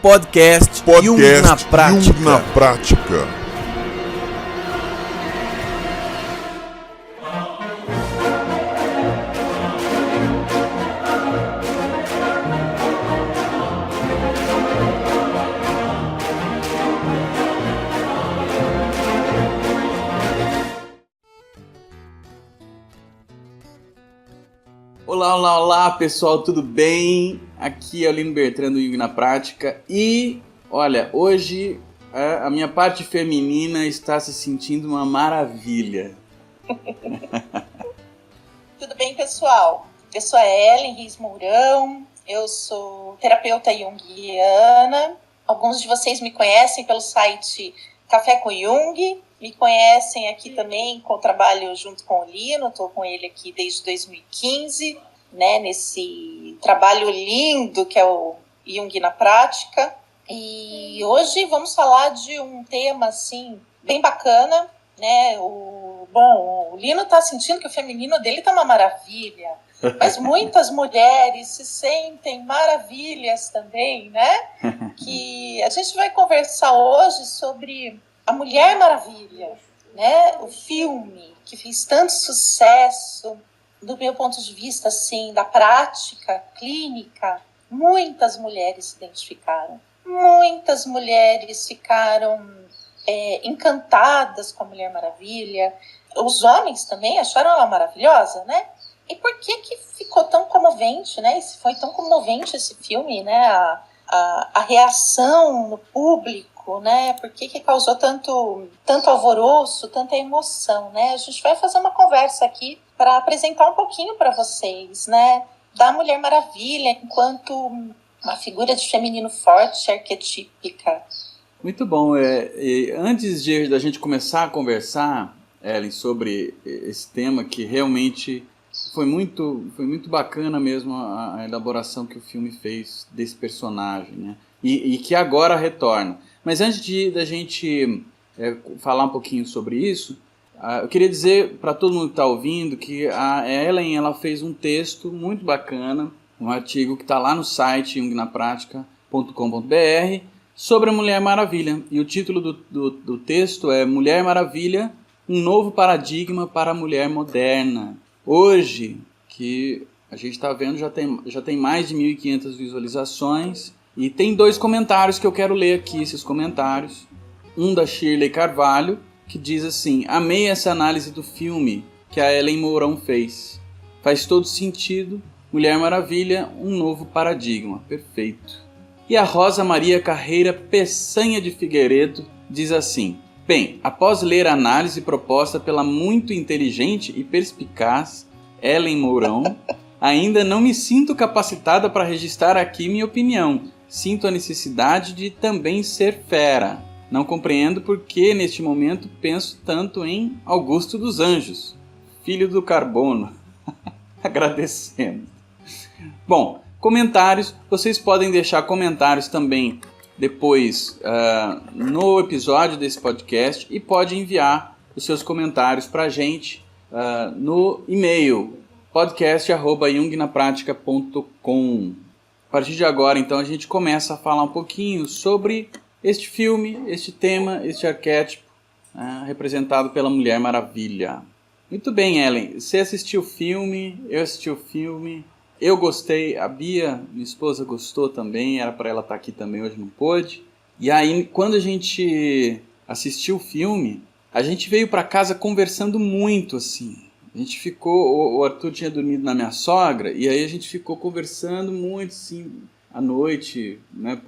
Podcast Jung na Prática. Jung na Prática. Olá, pessoal, tudo bem? Aqui é o Lino Bertrand do Jung na Prática e, olha, hoje a minha parte feminina está se sentindo uma maravilha. Tudo bem, pessoal? Eu sou a Ellen Riz Mourão, eu sou terapeuta junguiana. Alguns de vocês me conhecem pelo site Café com Jung, me conhecem aqui também com o trabalho junto com o Lino, estou com ele aqui desde 2015, né, nesse trabalho lindo que é o Jung na Prática. E hoje vamos falar de um tema assim, bem bacana, né? O Lino está sentindo que o feminino dele está uma maravilha, mas muitas mulheres se sentem maravilhas também, né? Que a gente vai conversar hoje sobre A Mulher Maravilha, né? O filme que fez tanto sucesso, do meu ponto de vista, assim, da prática clínica. Muitas mulheres se identificaram, muitas mulheres ficaram encantadas com a Mulher Maravilha. Os homens também acharam ela maravilhosa, né? E por que ficou tão comovente, né? Foi tão comovente esse filme, né? A reação no público, né? Por que causou tanto alvoroço, tanta emoção, né? A gente vai fazer uma conversa aqui para apresentar um pouquinho para vocês, né? Da Mulher Maravilha enquanto uma figura de feminino forte, arquetípica. Muito bom. Antes da gente começar a conversar, Ellen, sobre esse tema que realmente foi muito bacana mesmo a elaboração que o filme fez desse personagem, né? E que agora retorna. Mas antes da gente falar um pouquinho sobre isso, eu queria dizer para todo mundo que está ouvindo que a Ellen ela fez um texto muito bacana, um artigo que está lá no site jungnapratica.com.br sobre a Mulher Maravilha. E o título do texto é Mulher Maravilha, um novo paradigma para a mulher moderna. Hoje, que a gente está vendo, já tem mais de 1.500 visualizações. E tem 2 comentários que eu quero ler aqui, esses comentários. Um da Shirley Carvalho, que diz assim: amei essa análise do filme que a Ellen Mourão fez. Faz todo sentido. Mulher Maravilha, um novo paradigma. Perfeito. E a Rosa Maria Carreira Peçanha de Figueiredo diz assim: bem, após ler a análise proposta pela muito inteligente e perspicaz Ellen Mourão, ainda não me sinto capacitada para registrar aqui minha opinião. Sinto a necessidade de também ser fera. Não compreendo por que, neste momento, penso tanto em Augusto dos Anjos, filho do carbono. Agradecendo. Bom, comentários. Vocês podem deixar comentários também depois no episódio desse podcast e pode enviar os seus comentários para a gente no e-mail podcast@jungnapratica.com. A partir de agora, então, a gente começa a falar um pouquinho sobre este filme, este tema, este arquétipo representado pela Mulher Maravilha. Muito bem, Ellen, você assistiu o filme, eu assisti o filme, eu gostei, a Bia, minha esposa, gostou também, era para ela estar aqui também, hoje não pôde. E aí, quando a gente assistiu o filme, a gente veio para casa conversando muito, assim. A gente ficou, o Arthur tinha dormido na minha sogra, e aí a gente ficou conversando muito, assim, à noite, né,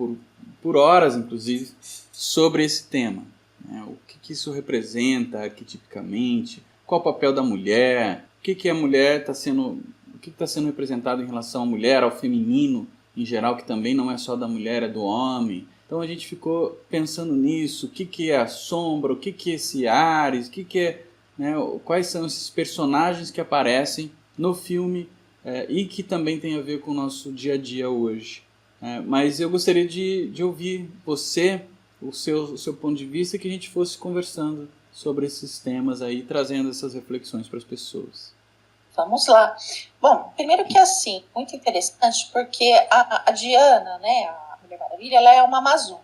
por horas, inclusive, sobre esse tema. Né, o que isso representa arquetipicamente, qual o papel da mulher, o que a mulher está sendo... O que está sendo representado em relação à mulher, ao feminino em geral, que também não é só da mulher, é do homem. Então a gente ficou pensando nisso, o que é a sombra, o que é esse Ares, né, quais são esses personagens que aparecem no filme e que também tem a ver com o nosso dia a dia hoje. Mas eu gostaria de ouvir você, o seu ponto de vista, que a gente fosse conversando sobre esses temas aí, trazendo essas reflexões para as pessoas. Vamos lá. Bom, primeiro que assim, muito interessante, porque a Diana, né, a Mulher Maravilha, ela é uma amazona.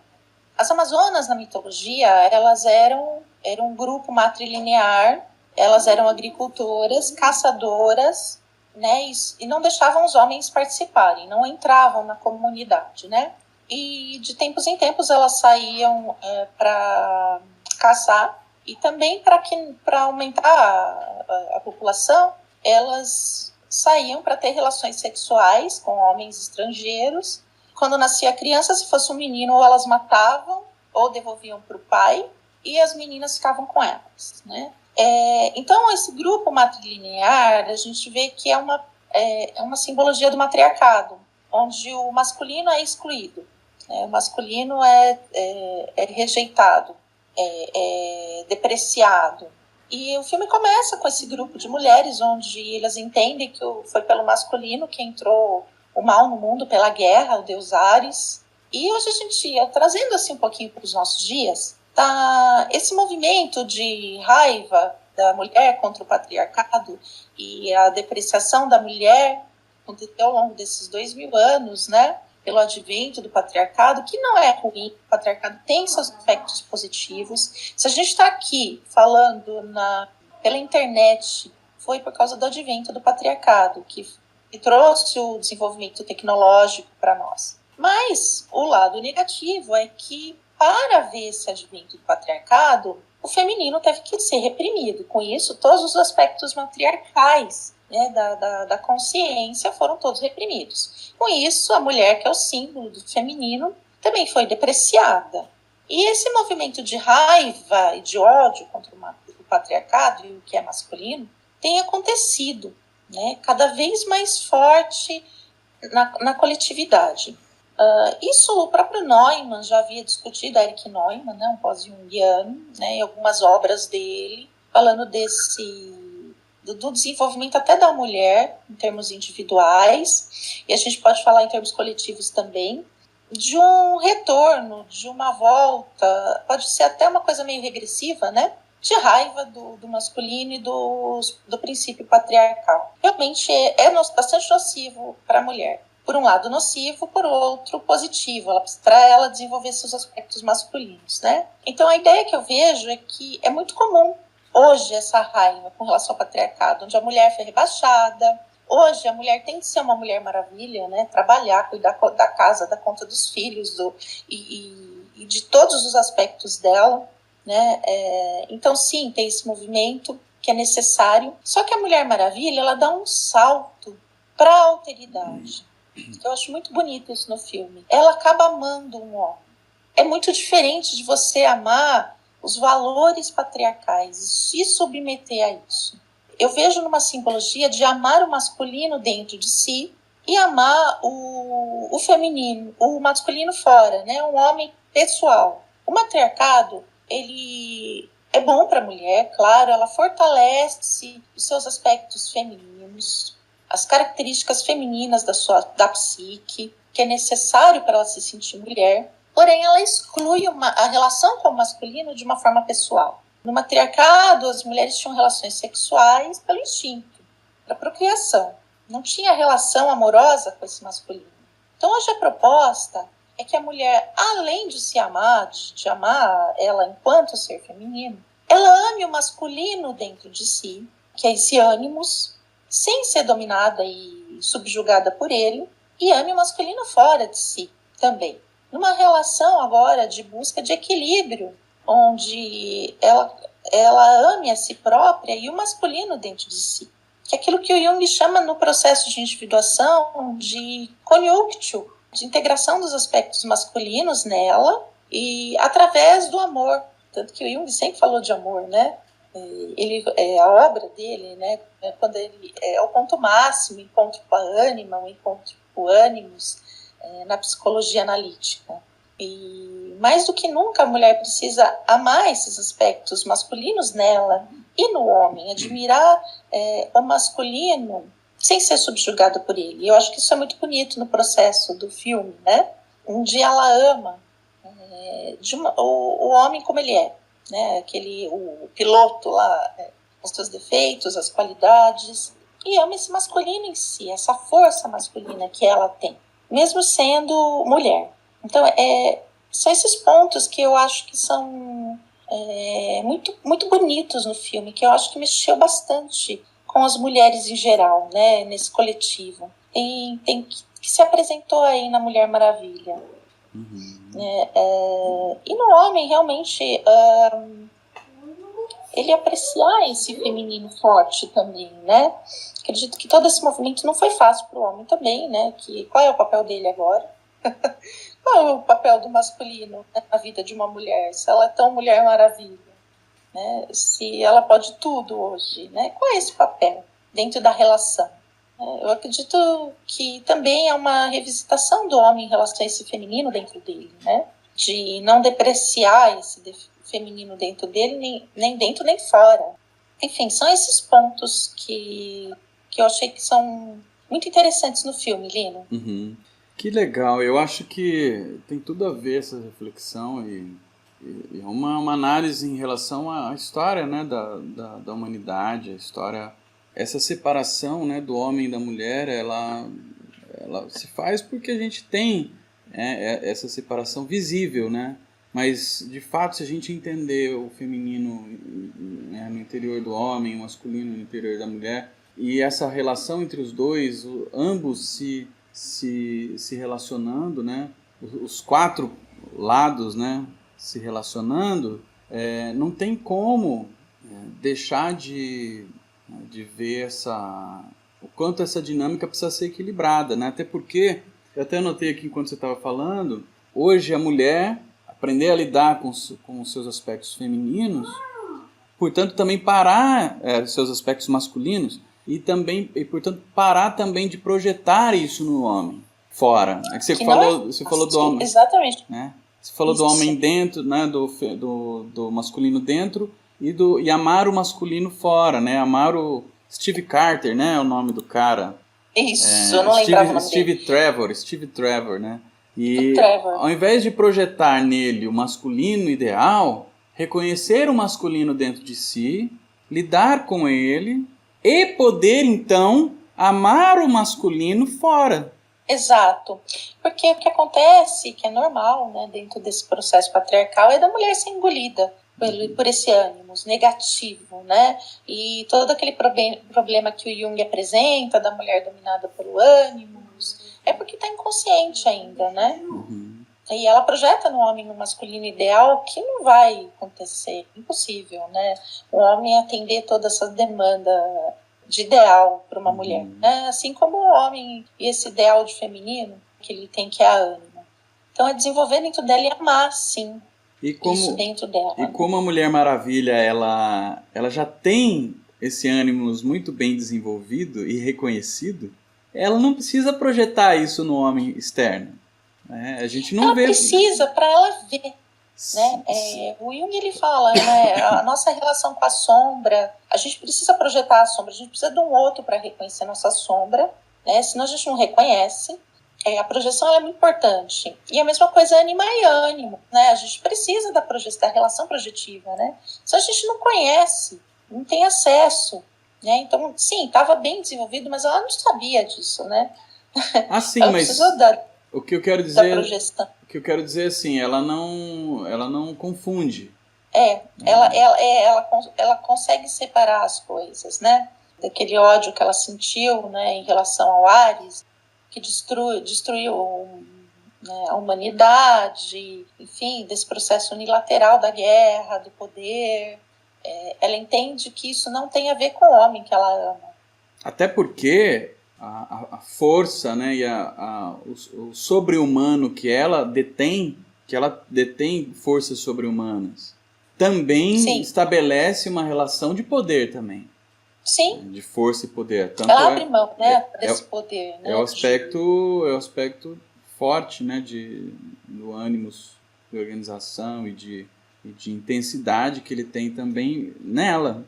As amazonas, na mitologia, elas eram um grupo matrilinear, elas eram agricultoras, caçadoras, né, e não deixavam os homens participarem, não entravam na comunidade, né? E de tempos em tempos elas saíam para caçar, e também para aumentar a população, elas saíam para ter relações sexuais com homens estrangeiros. Quando nascia a criança, se fosse um menino, ou elas matavam ou devolviam para o pai, e as meninas ficavam com elas, né? Então, esse grupo matrilinear, a gente vê que é uma simbologia do matriarcado, onde o masculino é excluído, né? O masculino é rejeitado, é depreciado. E o filme começa com esse grupo de mulheres, onde elas entendem que foi pelo masculino que entrou o mal no mundo, pela guerra, o deus Ares. E hoje a gente, trazendo assim um pouquinho para os nossos dias, esse movimento de raiva da mulher contra o patriarcado e a depreciação da mulher aconteceu ao longo desses 2000 anos, né? Pelo advento do patriarcado, que não é ruim, o patriarcado tem seus aspectos positivos. Se a gente está aqui falando pela internet, foi por causa do advento do patriarcado, que trouxe o desenvolvimento tecnológico para nós. Mas o lado negativo é que, para ver esse advento do patriarcado, o feminino teve que ser reprimido. Com isso, todos os aspectos matriarcais, né, da consciência foram todos reprimidos. Com isso, a mulher, que é o símbolo do feminino, também foi depreciada. E esse movimento de raiva e de ódio contra o patriarcado e o que é masculino tem acontecido, né, cada vez mais forte na coletividade. Isso o próprio Neumann já havia discutido, Erich Neumann, né, um pós-jungiano, né, em algumas obras dele, falando do desenvolvimento até da mulher, em termos individuais, e a gente pode falar em termos coletivos também, de um retorno, de uma volta, pode ser até uma coisa meio regressiva, né, de raiva do masculino e do princípio patriarcal. Realmente é bastante nocivo para a mulher. Por um lado nocivo, por outro positivo, para ela desenvolver seus aspectos masculinos, né? Então a ideia que eu vejo é que é muito comum hoje essa raiva com relação ao patriarcado, onde a mulher foi rebaixada. Hoje a mulher tem que ser uma mulher maravilha, né? Trabalhar, cuidar da casa, dar conta dos filhos e de todos os aspectos dela, né? Então sim, tem esse movimento que é necessário. Só que a Mulher Maravilha, ela dá um salto para a alteridade. Eu acho muito bonito isso no filme. Ela acaba amando um homem. É muito diferente de você amar os valores patriarcais e se submeter a isso. Eu vejo numa simbologia de amar o masculino dentro de si e amar o feminino, o masculino fora, né? Um homem pessoal. O matriarcado, ele é bom para a mulher, claro, ela fortalece os seus aspectos femininos, as características femininas da psique, que é necessário para ela se sentir mulher, porém ela exclui a relação com o masculino de uma forma pessoal. No matriarcado, as mulheres tinham relações sexuais pelo instinto, para procriação. Não tinha relação amorosa com esse masculino. Então hoje a proposta é que a mulher, além de se amar, de amar ela enquanto ser feminino, ela ame o masculino dentro de si, que é esse ânimos, sem ser dominada e subjugada por ele, e ame o masculino fora de si também. Numa relação agora de busca de equilíbrio, onde ela ame a si própria e o masculino dentro de si. Que é aquilo que o Jung chama no processo de individuação de conjunctio, de integração dos aspectos masculinos nela e através do amor. Tanto que o Jung sempre falou de amor, né? A obra dele, né, quando ele é o ponto máximo, o encontro com a ânima, o encontro com o ânimos, na psicologia analítica. E mais do que nunca a mulher precisa amar esses aspectos masculinos nela e no homem, admirar o masculino sem ser subjugada por ele. E eu acho que isso é muito bonito no processo do filme, né, onde ela ama o homem como ele é. Né, o piloto lá, com seus defeitos, as qualidades, e ama esse masculino em si, essa força masculina que ela tem, mesmo sendo mulher. Então, são esses pontos que eu acho que são muito, muito bonitos no filme, que eu acho que mexeu bastante com as mulheres em geral, né, nesse coletivo. Tem que se apresentou aí na Mulher Maravilha. E no homem, realmente, ele apreciar esse feminino forte também, né? Acredito que todo esse movimento não foi fácil para o homem também, né? Qual é o papel dele agora? Qual é o papel do masculino, né, na vida de uma mulher? Se ela é tão Mulher Maravilha, né? Se ela pode tudo hoje, né? Qual é esse papel dentro da relação? Eu acredito que também é uma revisitação do homem em relação a esse feminino dentro dele, né? De não depreciar esse feminino dentro dele, nem dentro nem fora. Enfim, são esses pontos que eu achei que são muito interessantes no filme, Lino. Que legal, eu acho que tem tudo a ver essa reflexão e é uma análise em relação à história, né, da humanidade, a história, essa separação, né, do homem e da mulher, ela se faz porque a gente tem essa separação visível, né? Mas, de fato, se a gente entender o feminino, né, no interior do homem, o masculino no interior da mulher, e essa relação entre os dois, ambos se relacionando, né? Os quatro lados, né, se relacionando, não tem como deixar de ver o quanto essa dinâmica precisa ser equilibrada, né? Até porque, eu até anotei aqui enquanto você estava falando, hoje a mulher aprender a lidar com os seus aspectos femininos, portanto também parar seus aspectos masculinos e portanto parar também de projetar isso no homem fora. É que você falou do homem, exatamente, né? Você falou do homem dentro, né? Do masculino dentro e amar o masculino fora, né? Amar o Steve Carter, né? É o nome do cara. Isso, eu não lembrava o nome dele. Steve Trevor, né? E ao invés de projetar nele o masculino ideal, reconhecer o masculino dentro de si, lidar com ele e poder então amar o masculino fora. Exato, porque o que acontece, que é normal, né, dentro desse processo patriarcal, é da mulher ser engolida por esse ânimos negativo, né? E todo aquele problema que o Jung apresenta da mulher dominada pelo ânimos é porque está inconsciente ainda, né? E ela projeta no homem um masculino ideal que não vai acontecer, impossível, né? O homem atender toda essa demanda de ideal para uma mulher, né? Assim como o homem e esse ideal de feminino que ele tem, que é a ânima. Então é desenvolver dentro dela e amar, sim, isso dentro dela. E como a Mulher Maravilha, ela já tem esse ânimos muito bem desenvolvido e reconhecido, ela não precisa projetar isso no homem externo. A gente não vê. Ela precisa para ela ver. Né? O Jung, ele fala, né, a nossa relação com a sombra, a gente precisa projetar a sombra, a gente precisa de um outro para reconhecer a nossa sombra, né? Senão a gente não reconhece. A projeção ela é muito importante. E a mesma coisa ânima e ânimo, né? A gente precisa da relação projetiva, né? Se a gente não conhece, não tem acesso, né? Então, sim, estava bem desenvolvido, mas ela não sabia disso, né? Sim, ela mas precisou o que eu quero dizer assim, ela não confunde. Ela consegue separar as coisas, né? Daquele ódio que ela sentiu, né, em relação ao Ares, que destruiu, né, a humanidade, enfim, desse processo unilateral da guerra, do poder. Ela entende que isso não tem a ver com o homem que ela ama. Até porque a força, né, e o sobre-humano que ela detém forças sobre-humanas, também estabelece uma relação de poder também. Sim. De força e poder. Tanto ela abre mão, né, desse poder. Né, é o aspecto forte, né, do ânimos de organização e de intensidade que ele tem também nela.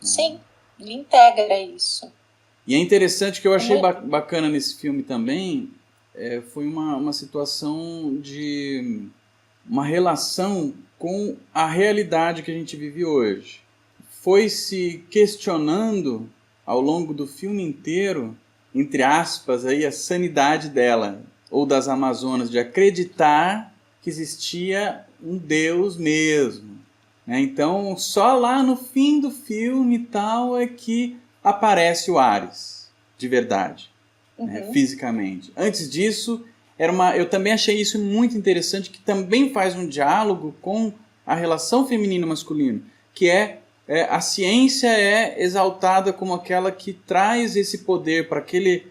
Sim. Ele integra isso. E é interessante que eu achei bacana nesse filme também, foi uma situação de uma relação com a realidade que a gente vive hoje. Foi se questionando ao longo do filme inteiro, entre aspas, aí, a sanidade dela. ou das Amazonas, de acreditar que existia um Deus mesmo. Né? Então, só lá no fim do filme e tal é que aparece o Ares, de verdade, né? Fisicamente. Antes disso, eu também achei isso muito interessante, que também faz um diálogo com a relação feminino-masculino, que a ciência é exaltada como aquela que traz esse poder para aquele,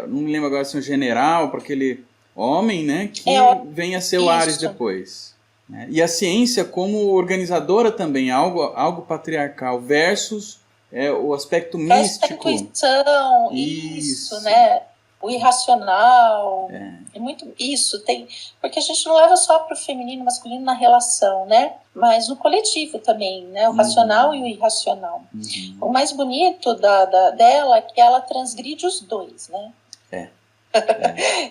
não me lembro agora se é um general, para aquele homem, né, que vem a ser o Ares depois. Né? E a ciência como organizadora também, algo patriarcal, versus o aspecto místico. A intuição, isso, né? O irracional, é muito isso. Porque a gente não leva só para o feminino e masculino na relação, né? Mas no coletivo também, né? O racional e o irracional. O mais bonito dela é que ela transgride os dois, né?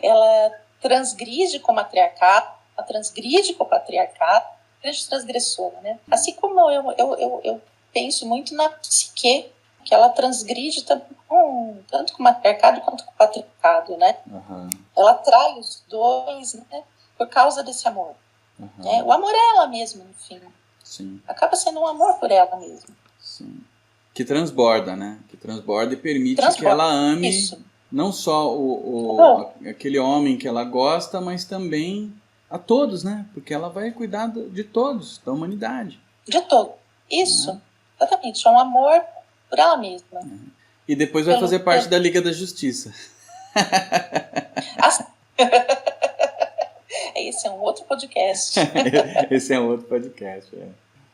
Ela transgride com o matriarcado, ela transgride com o patriarcado, grande transgressora, né? Assim como eu penso muito na psique, que ela transgride tanto com o matriarcado quanto com o patriarcado, né? Ela trai os dois, né? Por causa desse amor. Né? O amor é ela mesma, no fim. Sim. Acaba sendo um amor por ela mesma. Sim. Que transborda, né? Que transborda e permite que ela ame não só aquele homem que ela gosta, mas também a todos, né? Porque ela vai cuidar de todos, da humanidade. De todo. Isso. Exatamente. É um amor por ela mesma. E depois vai fazer parte da Liga da Justiça. Esse é um outro podcast. Esse é um outro podcast,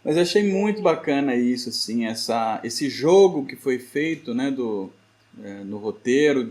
Mas eu achei muito bacana isso, assim, esse jogo que foi feito, né, no roteiro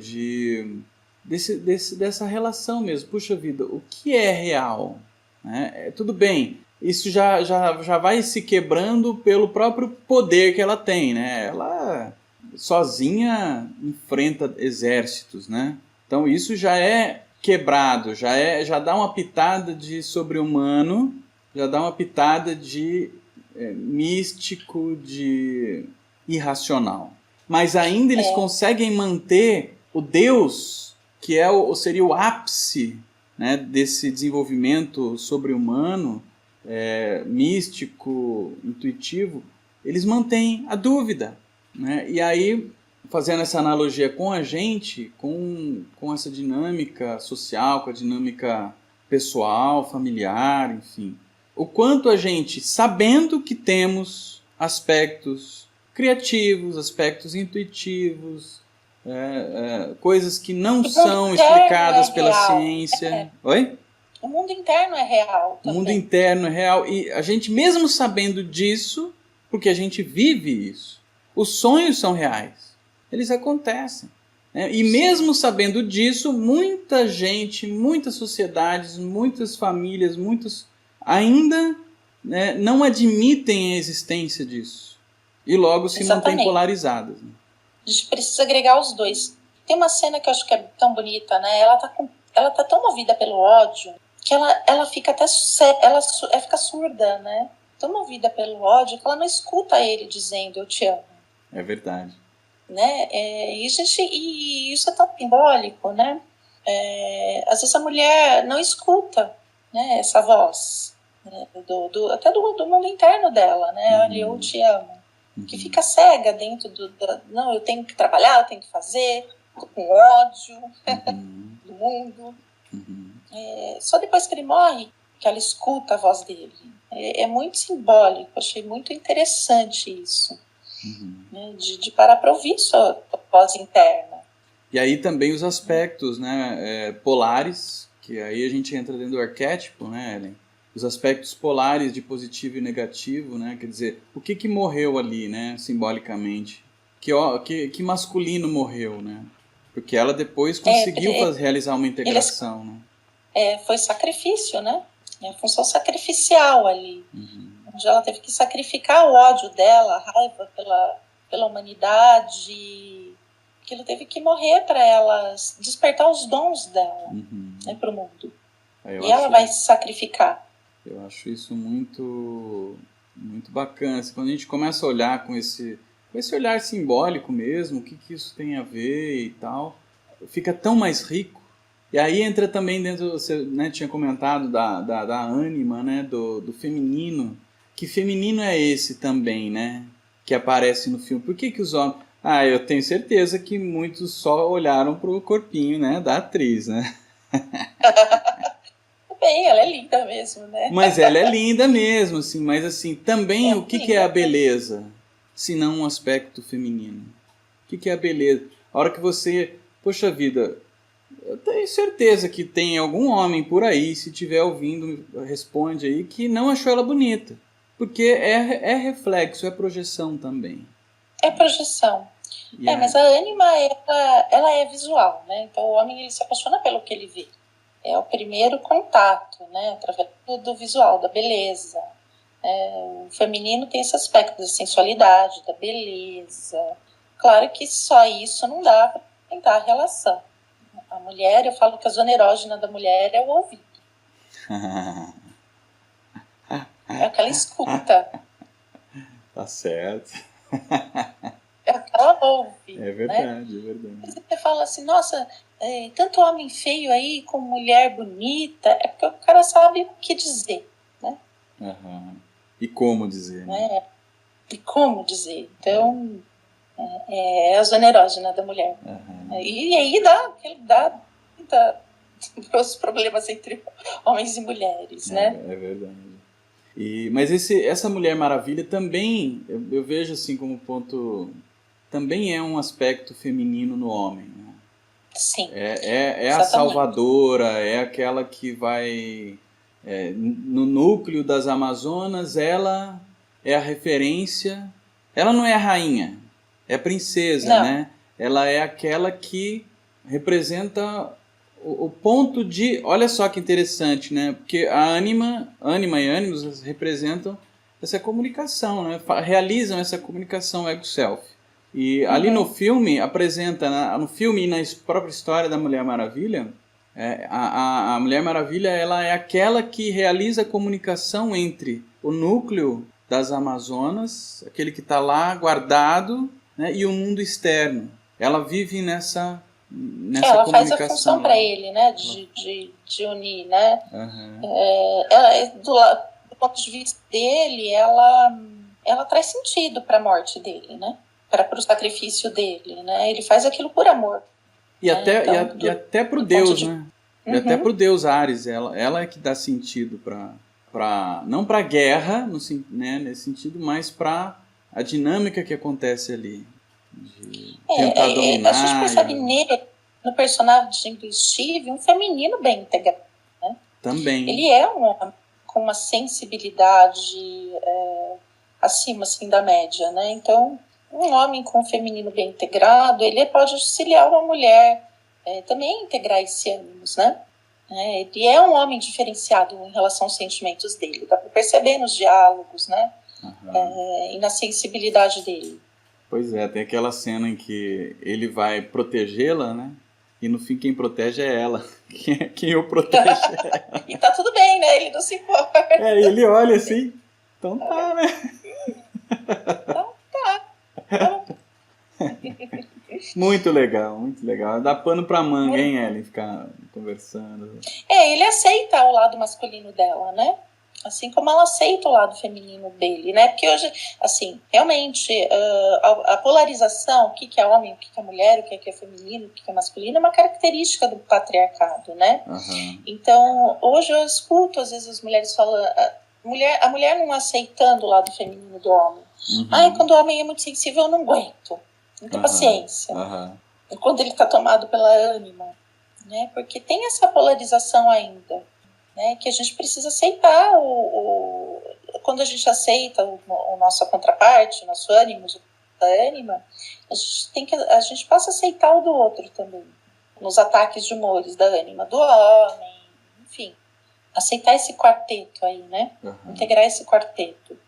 dessa relação mesmo. Puxa vida, o que é real? Né? Tudo bem, isso já vai se quebrando pelo próprio poder que ela tem, né? Ela sozinha enfrenta exércitos, né? Então isso já é quebrado, já dá uma pitada de sobre-humano, já dá uma pitada de místico, de irracional. Mas ainda eles conseguem manter o Deus, que seria o ápice, né, desse desenvolvimento sobre-humano, místico, intuitivo. Eles mantêm a dúvida. Né? E aí, fazendo essa analogia com a gente, com essa dinâmica social, com a dinâmica pessoal, familiar, enfim. O quanto a gente, sabendo que temos aspectos criativos, aspectos intuitivos, coisas que não são explicadas pela ciência. Oi? O mundo interno é real também. O mundo interno é real. E a gente, mesmo sabendo disso, porque a gente vive isso, os sonhos são reais. Eles acontecem. Né? E mesmo sabendo disso, muita gente, muitas sociedades, muitas famílias, ainda, né, não admitem a existência disso. E logo se mantêm polarizadas. Né? A gente precisa agregar os dois. Tem uma cena que eu acho que é tão bonita, né? Ela tá tão movida pelo ódio que ela fica até ela fica surda, né? Tão movida pelo ódio que ela não escuta ele dizendo eu te amo. É verdade. Né? E isso é tão simbólico, né? Às vezes a mulher não escuta, né, essa voz, né, até do mundo interno dela, né? Olha, eu te amo. Que fica cega dentro não, eu tenho que trabalhar, eu tenho que fazer, tô com ódio do mundo. Só depois que ele morre que ela escuta a voz dele. É muito simbólico, achei muito interessante isso. Né, de parar para ouvir sua voz interna. E aí também os aspectos, né, polares, que aí a gente entra dentro do arquétipo, né, Ellen? Os aspectos polares de positivo e negativo, né? Quer dizer, o que morreu ali, né, simbolicamente? Que masculino morreu, né? Porque ela depois conseguiu realizar uma integração, né? Foi sacrifício, né? É a função sacrificial ali. Onde ela teve que sacrificar o ódio dela, a raiva pela humanidade. Aquilo teve que morrer para ela despertar os dons dela, né, para o mundo. E ela vai se sacrificar. Eu acho isso muito, muito bacana. Quando a gente começa a olhar com esse olhar simbólico mesmo, o que isso tem a ver e tal, fica tão mais rico. E aí entra também dentro, você, né, tinha comentado da ânima, né, do feminino. Que feminino é esse também, né? Que aparece no filme. Por que que os homens... Ah, eu tenho certeza que muitos só olharam pro corpinho, né, da atriz, né? Bem, ela é linda mesmo, né? Mas ela é linda mesmo, assim. Mas assim, também É o que linda. é a beleza? Se não um aspecto feminino. O que é a beleza? A hora que você... Poxa vida, eu tenho certeza que tem algum homem por aí, se estiver ouvindo, responde aí, que não achou ela bonita. Porque é reflexo, é projeção também. É projeção. E Mas a ânima, ela é visual, né? Então o homem ele se apaixona pelo que ele vê. É o primeiro contato, né? Através do visual, da beleza. O feminino tem esse aspecto da sensualidade, da beleza. Claro que só isso não dá para tentar a relação. A mulher, eu falo que a zona erógena da mulher é o ouvido. É aquela escuta. Tá certo. É o que ela ouve. É verdade, né? é verdade. Você fala assim, nossa, tanto homem feio aí com mulher bonita, é porque o cara sabe o que dizer, né? Uhum. E como dizer, né? E como dizer. Então, é a zona erógena da mulher. Uhum. E aí dá os problemas entre homens e mulheres, né? É verdade. Mas essa Mulher Maravilha também, eu vejo assim como ponto, também é um aspecto feminino no homem, né? Sim. É a salvadora, é aquela que vai... no núcleo das Amazonas, ela é a referência. Ela não é a rainha, é a princesa, não. né? Ela é aquela que representa o ponto de... Olha só que interessante, né? Porque a ânima e ânimos representam essa comunicação, né? Realizam essa comunicação ego-self. E ali no filme, apresenta, no filme e na própria história da Mulher Maravilha, a Mulher Maravilha ela é aquela que realiza a comunicação entre o núcleo das Amazonas, aquele que está lá guardado, né, e o mundo externo. Ela vive nessa ela comunicação. Faz a função para ele, né, de unir, né? Do ponto de vista dele, ela traz sentido para a morte dele, né? Para o sacrifício dele, né? Ele faz aquilo por amor. E até pro Deus, né? E até pro Deus Ares, ela é que dá sentido não para a guerra, né, nesse sentido, mas para a dinâmica que acontece ali. De tentar dominar. A gente percebe nele, no personagem do Steve, um feminino bem integrado. Né? Também. Ele é um homem com uma sensibilidade acima assim, da média. Né? Então, um homem com um feminino bem integrado, ele pode auxiliar uma mulher também a integrar esse ânimos, né? Ele é um homem diferenciado em relação aos sentimentos dele, dá para perceber nos diálogos, né? E na sensibilidade dele. Pois é, tem aquela cena em que ele vai protegê-la, né? E no fim quem protege é ela. Quem o protege é ela. E tá tudo bem, né? Ele não se importa. Ele olha assim, então tá, né? Então tá. Muito legal, muito legal. Dá pano pra manga, hein, Ellen, ficar conversando. Ele aceita o lado masculino dela, né? Assim como ela aceita o lado feminino dele, né? Porque hoje, assim, realmente, a polarização, o que é homem, o que é mulher, o que é feminino, o que é masculino, é uma característica do patriarcado, né? Então, hoje eu escuto, às vezes, as mulheres falando... A mulher não aceitando o lado feminino do homem. Quando o homem é muito sensível, eu não aguento. Não tenho paciência. E quando ele está tomado pela ânima, né? Porque tem essa polarização ainda. Né, que a gente precisa aceitar quando a gente aceita a nossa contraparte, o nosso ânimo, a ânima, a gente passa a aceitar o do outro também, nos ataques de humores da ânima do homem, enfim, aceitar esse quarteto aí, né? Integrar esse quarteto.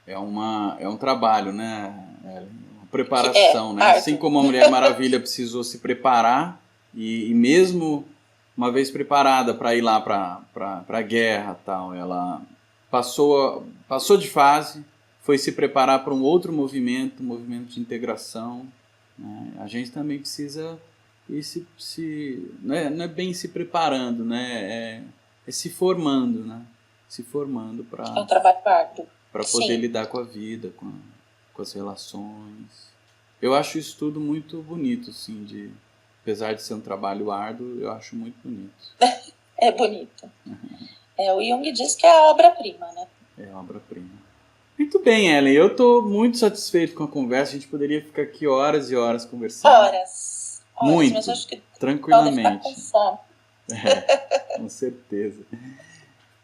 É um trabalho, né? Uma preparação, né? Árduo. Assim como a Mulher Maravilha precisou se preparar e mesmo uma vez preparada para ir lá para a guerra, tal, ela passou de fase, foi se preparar para um outro movimento de integração. Né? A gente também precisa e não é bem se preparando, né? É se formando, né? Se formando É um trabalho árduo. Para poder lidar com a vida, com as relações. Eu acho isso tudo muito bonito, assim, apesar de ser um trabalho árduo, eu acho muito bonito. É bonito. O Jung diz que é a obra-prima, né? É a obra-prima. Muito bem, Ellen, eu estou muito satisfeito com a conversa, a gente poderia ficar aqui horas e horas conversando. Horas, muito, mas eu acho que tranquilamente. Pode ficar com fome. Com certeza.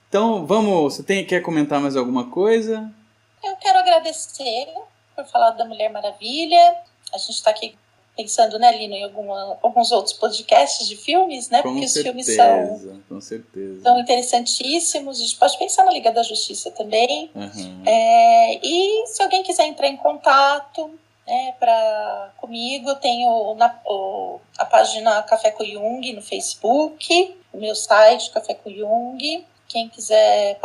Então, você quer comentar mais alguma coisa? Eu quero agradecer por falar da Mulher Maravilha. A gente está aqui pensando, né, Lino, em alguns outros podcasts de filmes, né? Porque os filmes são interessantíssimos. A gente pode pensar na Liga da Justiça também. Uhum. E se alguém quiser entrar em contato, né, comigo, eu tenho a página Café com Jung no Facebook, o meu site Café com Jung. Quem quiser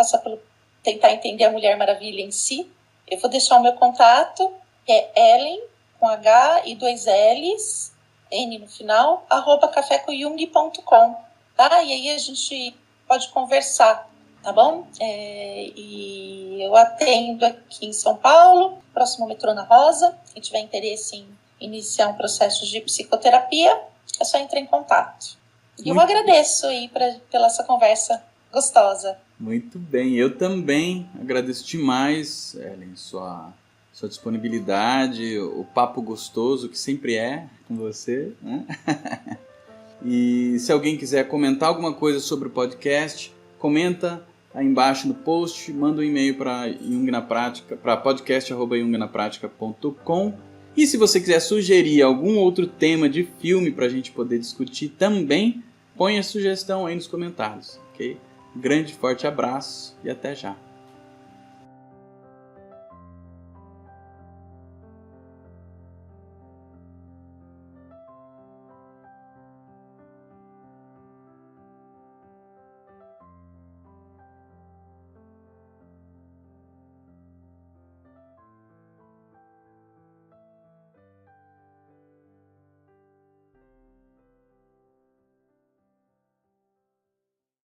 tentar entender a Mulher Maravilha em si, eu vou deixar o meu contato, que é Ellen, com H e 2 L's, N no final, @cafecojung.com, tá? E aí a gente pode conversar, tá bom? E eu atendo aqui em São Paulo, próximo ao metrô Ana Rosa. Quem tiver interesse em iniciar um processo de psicoterapia, é só entrar em contato. E eu agradeço aí pela essa conversa gostosa. Muito bem, eu também agradeço demais, Ellen, sua disponibilidade, o papo gostoso que sempre é com você, né? E se alguém quiser comentar alguma coisa sobre o podcast, comenta aí embaixo no post, manda um e-mail para podcast@jungnapratica.com. E se você quiser sugerir algum outro tema de filme para a gente poder discutir também, põe a sugestão aí nos comentários, ok? Grande, forte abraço e até já!